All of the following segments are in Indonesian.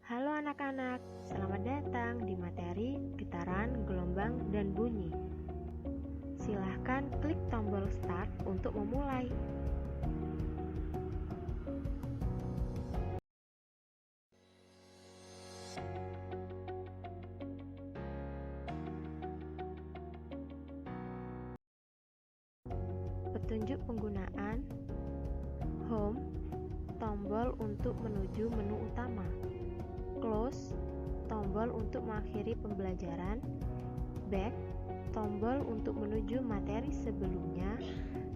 Halo anak-anak, selamat datang di materi getaran, gelombang, dan bunyi. Silahkan klik tombol start untuk memulai. Petunjuk penggunaan: Home, tombol untuk menuju menu utama. Close, tombol untuk mengakhiri pembelajaran. Back, tombol untuk menuju materi sebelumnya.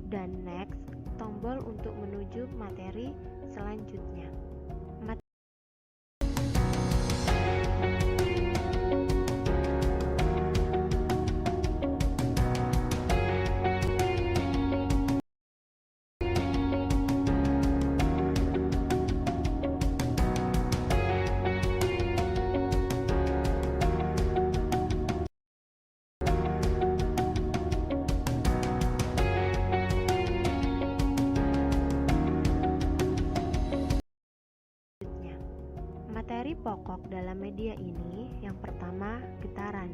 Dan Next, tombol untuk menuju materi selanjutnya. Materi pokok dalam media ini yang pertama, getaran.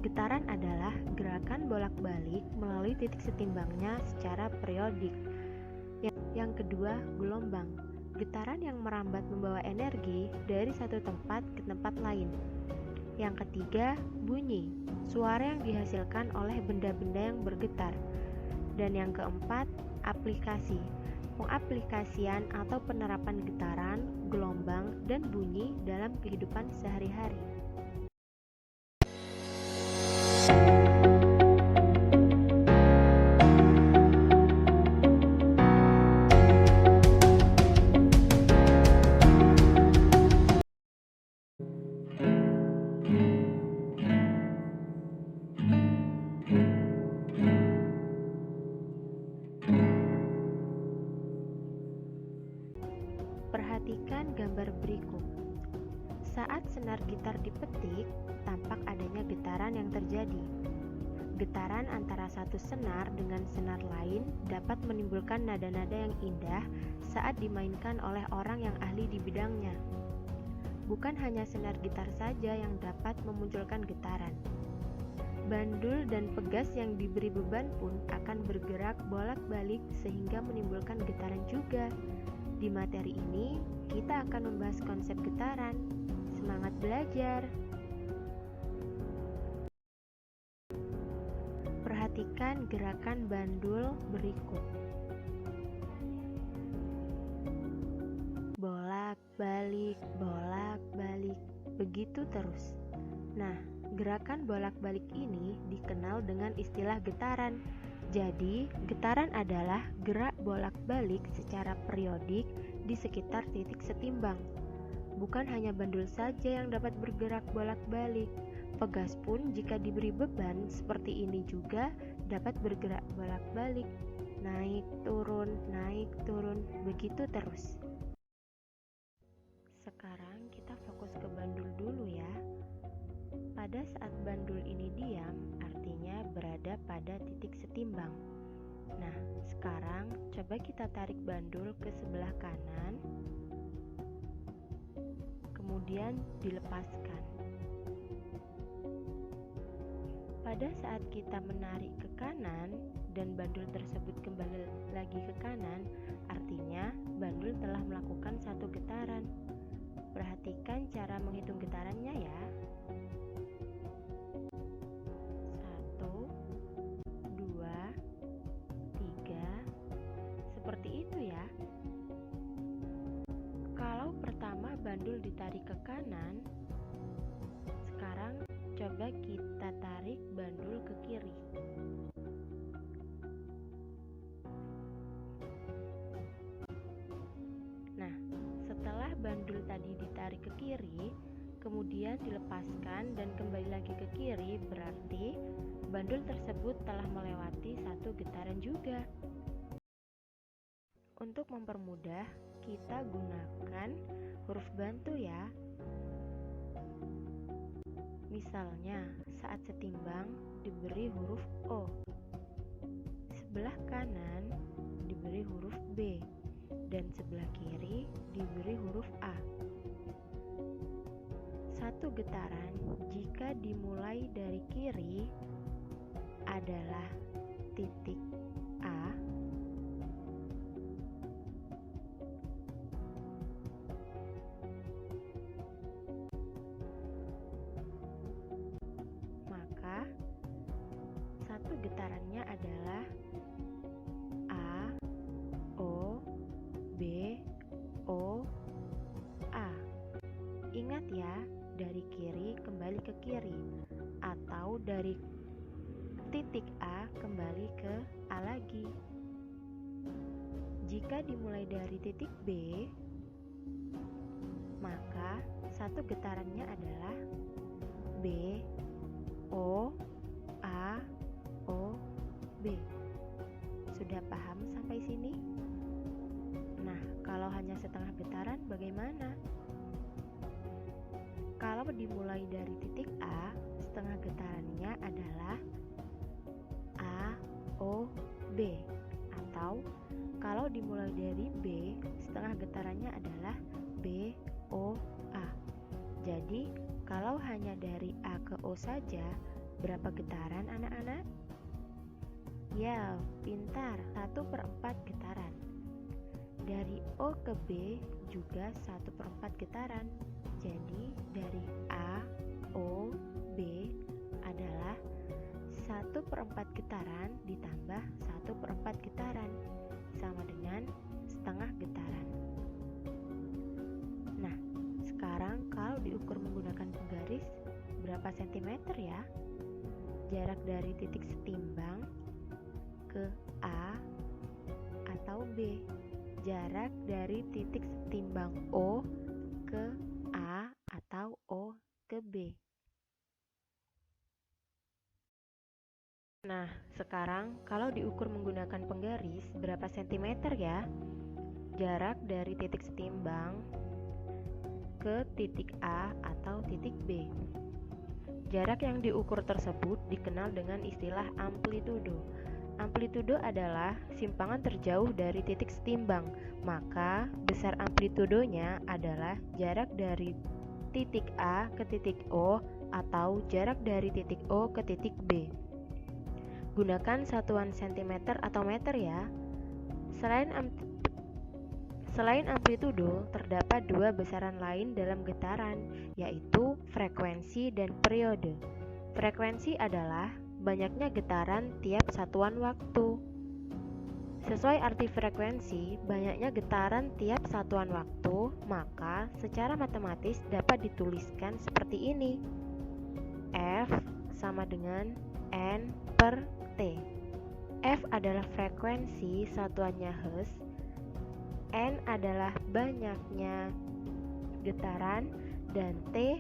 Getaran adalah gerakan bolak-balik melalui titik setimbangnya secara periodik. Yang kedua, gelombang. Getaran yang merambat membawa energi dari satu tempat ke tempat lain. Yang ketiga, bunyi. Suara yang dihasilkan oleh benda-benda yang bergetar. Dan yang keempat, aplikasi. Pengaplikasian atau penerapan getaran, gelombang, dan bunyi dalam kehidupan sehari-hari. Perhatikan gambar berikut. Saat senar gitar dipetik, tampak adanya getaran yang terjadi. Getaran antara satu senar dengan senar lain dapat menimbulkan nada-nada yang indah saat dimainkan oleh orang yang ahli di bidangnya. Bukan hanya senar gitar saja yang dapat memunculkan getaran. Bandul dan pegas yang diberi beban pun akan bergerak bolak-balik sehingga menimbulkan getaran juga. Di materi ini, kita akan membahas konsep getaran. Semangat belajar! Perhatikan gerakan bandul berikut. Bolak-balik, bolak-balik, begitu terus. Nah, gerakan bolak-balik ini dikenal dengan istilah getaran. Jadi, getaran adalah gerak bolak-balik secara periodik di sekitar titik setimbang. Bukan hanya bandul saja yang dapat bergerak bolak-balik, pegas pun jika diberi beban seperti ini juga dapat bergerak bolak-balik, naik turun, begitu terus. Sekarang kita fokus ke bandul dulu ya. Pada saat bandul ini diam, artinya berada pada titik setimbang. Nah, sekarang coba kita tarik bandul ke sebelah kanan, kemudian dilepaskan. Pada saat kita menarik ke kanan dan bandul tersebut kembali lagi ke kanan, artinya bandul telah melakukan satu getaran. Perhatikan cara menghitung getarannya ya. 1, 2, 3, seperti itu ya. Kalau pertama bandul ditarik ke kanan, sekarang coba kita tarik bandul ke kiri. Nah, setelah bandul tadi ditarik ke kiri, kemudian dilepaskan dan kembali lagi ke kiri, berarti bandul tersebut telah melewati satu getaran juga. Untuk mempermudah, kita gunakan huruf bantu ya. Misalnya, saat setimbang diberi huruf O, sebelah kanan diberi huruf B, dan sebelah kiri diberi huruf A. Satu getaran jika dimulai dari kiri adalah titik A, maka satu getarannya adalah A, O, B, O, A. Ingat ya, dari kiri kembali ke kiri, atau dari titik A kembali ke A lagi. Jika dimulai dari titik B, maka satu getarannya adalah B, O, A, O, B. Sudah paham sampai sini? Nah, kalau hanya setengah getaran bagaimana? Kalau dimulai dari titik A, setengah getarannya adalah A, O, B. Atau kalau dimulai dari B, setengah getarannya adalah B, O, A. Jadi, kalau hanya dari A ke O saja, berapa getaran anak-anak? Ya, pintar, 1/4 getaran. Dari O ke B juga 1/4 getaran. Jadi, dari A, O, B adalah 1/4 getaran ditambah 1/4 getaran, sama dengan setengah getaran. Nah, sekarang kalau diukur menggunakan penggaris, berapa sentimeter ya? Jarak dari titik setimbang ke A atau B? Jarak dari titik setimbang O ke A atau O ke B? Nah, sekarang kalau diukur menggunakan penggaris, berapa sentimeter ya? Jarak dari titik setimbang ke titik A atau titik B. Jarak yang diukur tersebut dikenal dengan istilah amplitudo. Amplitudo adalah simpangan terjauh dari titik setimbang, maka besar amplitudonya adalah jarak dari titik A ke titik O atau jarak dari titik O ke titik B. Gunakan satuan cm atau meter ya. Selain amplitudo, terdapat dua besaran lain dalam getaran, yaitu frekuensi dan periode. Frekuensi adalah banyaknya getaran tiap satuan waktu. Sesuai arti frekuensi, banyaknya getaran tiap satuan waktu, maka secara matematis dapat dituliskan seperti ini. F sama dengan N per T. F adalah frekuensi, satuannya Hz. N adalah banyaknya getaran, dan T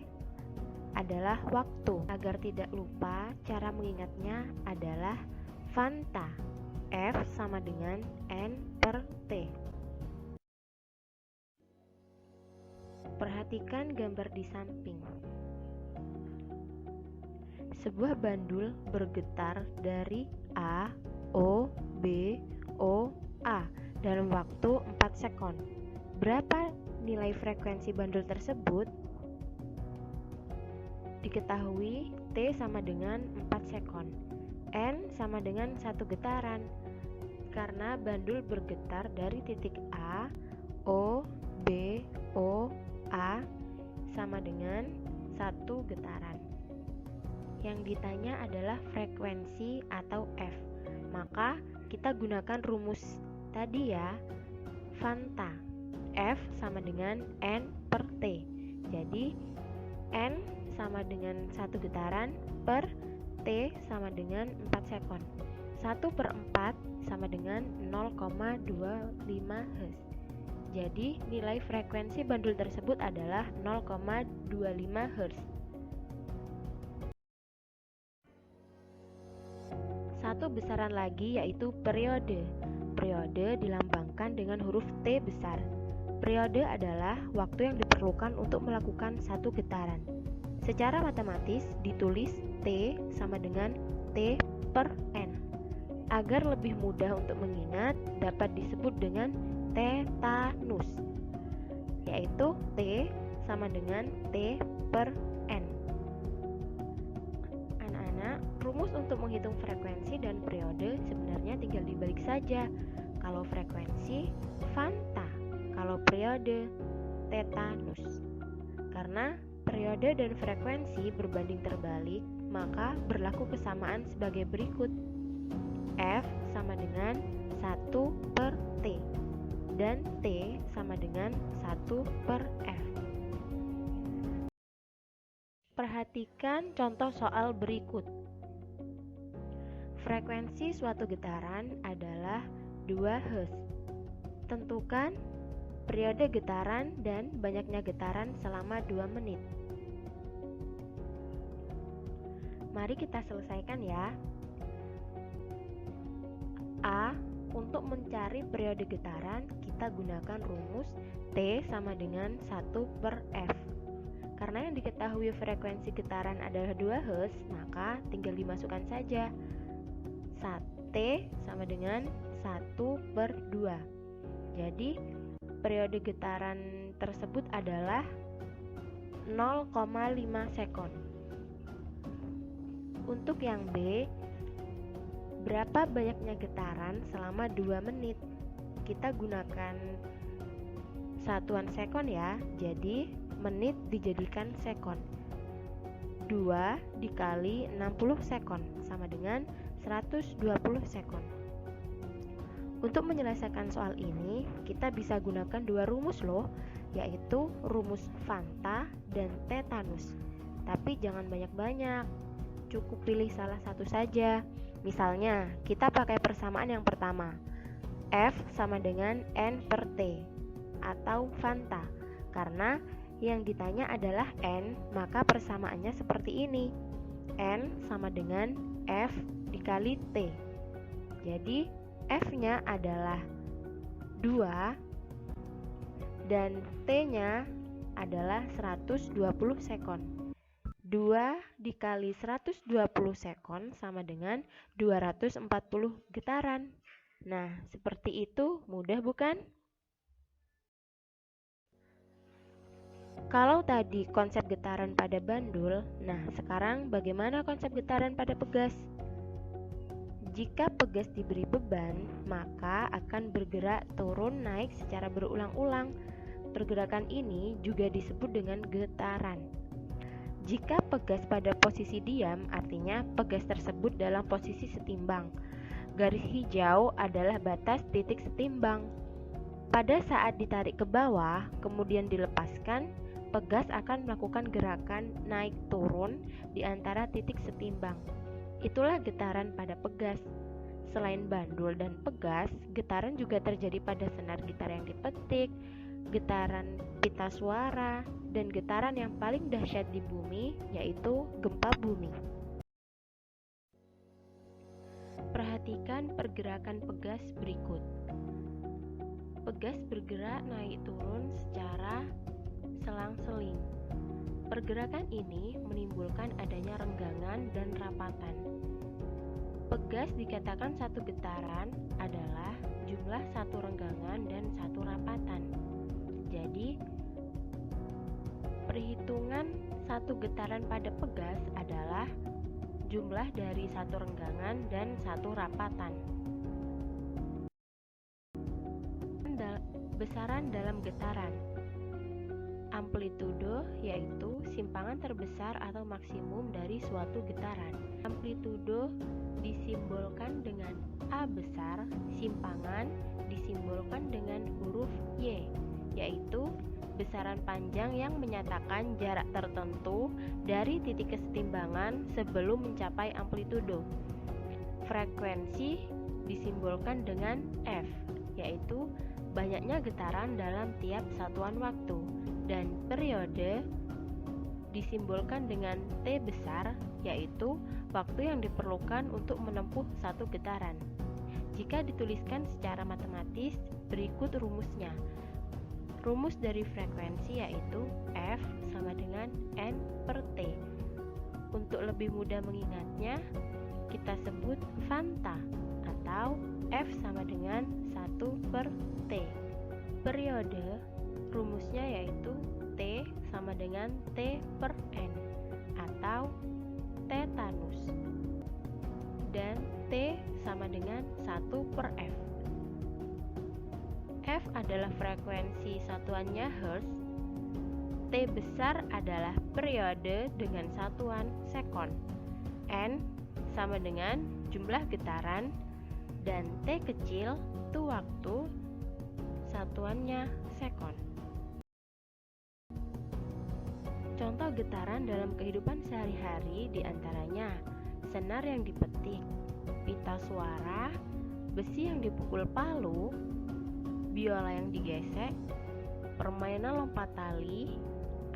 adalah waktu. Agar tidak lupa, cara mengingatnya adalah Fanta. F sama dengan N per T. Perhatikan gambar di samping. Sebuah bandul bergetar dari A, O, B, O, A dalam waktu 4 sekon. Berapa nilai frekuensi bandul tersebut? Diketahui T sama dengan 4 sekon, N sama dengan 1 getaran, karena bandul bergetar dari titik A, O, B, O, A sama dengan 1 getaran. Yang ditanya adalah frekuensi atau F, maka kita gunakan rumus tadi ya, Fanta. F sama dengan N per T. Jadi N sama dengan 1 getaran per T sama dengan 4 sekon. 1/4 sama dengan 0,25 Hz. Jadi nilai frekuensi bandul tersebut adalah 0,25 Hz. Satu besaran lagi yaitu periode. Periode dilambangkan dengan huruf T besar. Periode adalah waktu yang diperlukan untuk melakukan satu getaran. Secara matematis ditulis T sama dengan T per N. Agar lebih mudah untuk mengingat, dapat disebut dengan tetanus, yaitu T sama dengan T per N. Anak-anak, rumus untuk menghitung frekuensi dan periode sebenarnya tinggal dibalik saja. Kalau frekuensi, Fanta. Kalau periode, tetanus. Karena periode dan frekuensi berbanding terbalik, maka berlaku kesamaan sebagai berikut. F sama dengan 1 per T dan T sama dengan 1 per F. Perhatikan contoh soal berikut. Frekuensi suatu getaran adalah 2 Hz. Tentukan periode getaran dan banyaknya getaran selama 2 menit. Mari kita selesaikan ya. A. Untuk mencari periode getaran, kita gunakan rumus T sama dengan 1 per F. Karena yang diketahui frekuensi getaran adalah 2 Hz, maka tinggal dimasukkan saja. T sama dengan 1 per 2. Jadi, periode getaran tersebut adalah 0,5 sekon. Untuk yang B, berapa banyaknya getaran selama 2 menit? Kita gunakan satuan sekon ya, jadi menit dijadikan sekon. 2 dikali 60 sekon sama dengan 120 sekon. Untuk menyelesaikan soal ini, kita bisa gunakan 2 rumus loh, yaitu rumus Fanta dan tetanus. Tapi jangan banyak-banyak, cukup pilih salah satu saja. Misalnya, kita pakai persamaan yang pertama, F sama dengan N per T, atau Fanta. Karena yang ditanya adalah N, maka persamaannya seperti ini. N sama dengan F dikali T. Jadi F-nya adalah 2 dan T-nya adalah 120 sekon. 2 dikali 120 sekon sama dengan 240 getaran. Nah, seperti itu, mudah bukan? Kalau tadi konsep getaran pada bandul, nah sekarang bagaimana konsep getaran pada pegas? Jika pegas diberi beban, maka akan bergerak turun naik secara berulang-ulang. Pergerakan ini juga disebut dengan getaran. Jika pegas pada posisi diam, artinya pegas tersebut dalam posisi setimbang. Garis hijau adalah batas titik setimbang. Pada saat ditarik ke bawah, kemudian dilepaskan, pegas akan melakukan gerakan naik turun di antara titik setimbang. Itulah getaran pada pegas. Selain bandul dan pegas, getaran juga terjadi pada senar gitar yang dipetik, getaran pita suara, dan getaran yang paling dahsyat di bumi, yaitu gempa bumi. Perhatikan pergerakan pegas berikut. Pegas bergerak naik turun secara selang-seling. Pergerakan ini menimbulkan adanya renggangan dan rapatan. Pegas dikatakan satu getaran adalah jumlah satu renggangan dan satu rapatan. Jadi, perhitungan satu getaran pada pegas adalah jumlah dari satu renggangan dan satu rapatan. Besaran dalam getaran. Amplitudo yaitu simpangan terbesar atau maksimum dari suatu getaran. Amplitudo disimbolkan dengan A besar, simpangan disimbolkan dengan huruf Y, yaitu besaran panjang yang menyatakan jarak tertentu dari titik kesetimbangan sebelum mencapai amplitudo. Frekuensi disimbolkan dengan F, yaitu banyaknya getaran dalam tiap satuan waktu. Dan periode disimbolkan dengan T besar, yaitu waktu yang diperlukan untuk menempuh satu getaran. Jika dituliskan secara matematis, berikut rumusnya. Rumus dari frekuensi yaitu F sama dengan N per T. Untuk lebih mudah mengingatnya, kita sebut Fanta atau F sama dengan 1 per T. Periode rumusnya yaitu T sama dengan T per N atau tetanus. Dan T sama dengan 1 per F. F adalah frekuensi satuannya Hertz. T besar adalah periode dengan satuan sekon. N sama dengan jumlah getaran dan T kecil itu waktu, satuannya sekon. Contoh getaran dalam kehidupan sehari-hari diantaranya senar yang dipetik, pita suara, besi yang dipukul palu, biola yang digesek, permainan lompat tali,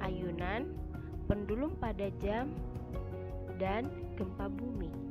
ayunan, pendulum pada jam, dan gempa bumi.